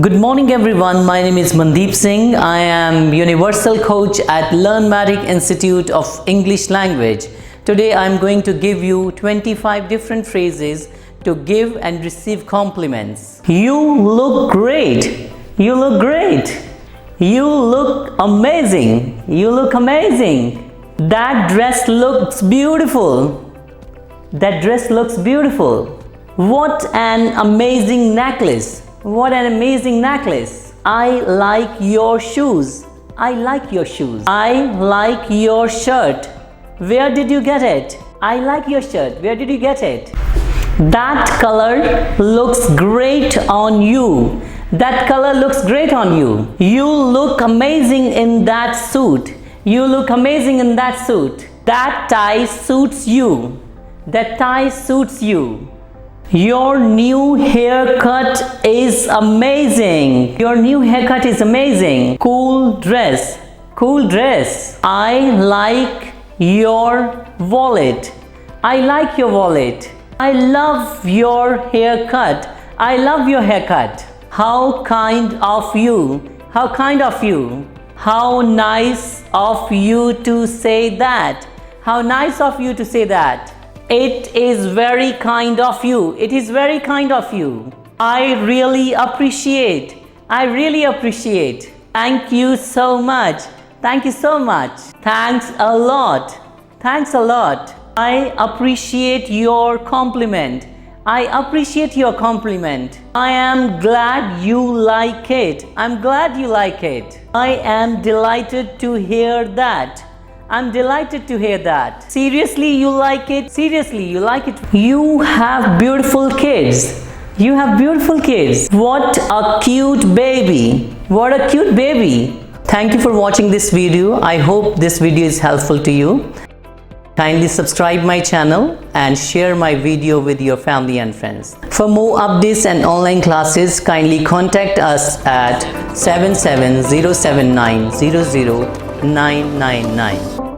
Good morning everyone, my name is Mandeep Singh. I am Universal Coach at Learnmatic Institute of English Language. Today I am going to give you 25 different phrases to give and receive compliments. You look great. You look great. You look amazing. You look amazing. That dress looks beautiful. That dress looks beautiful. What an amazing necklace. What an amazing necklace. I like your shoes. I like your shoes. I like your shirt. Where did you get it? I like your shirt. Where did you get it? That color looks great on you. That color looks great on you. You look amazing in that suit. You look amazing in that suit. That tie suits you. That tie suits you. Your new haircut is amazing. Your new haircut is amazing. Cool dress. Cool dress. I like your wallet. I like your wallet. I love your haircut. I love your haircut. How kind of you. How kind of you. How nice of you to say that. How nice of you to say that. It is very kind of you. It is very kind of you. I really appreciate. I really appreciate. Thank you so much. Thank you so much. Thanks a lot. Thanks a lot. I appreciate your compliment. I appreciate your compliment. I am glad you like it. I'm glad you like it. I am delighted to hear that. I'm delighted to hear that. Seriously, you like it? Seriously, you like it? You have beautiful kids. You have beautiful kids. What a cute baby. What a cute baby. Thank you for watching this video. I hope this video is helpful to you. Kindly subscribe my channel and share my video with your family and friends. For more updates and online classes, kindly contact us at 7707900 999.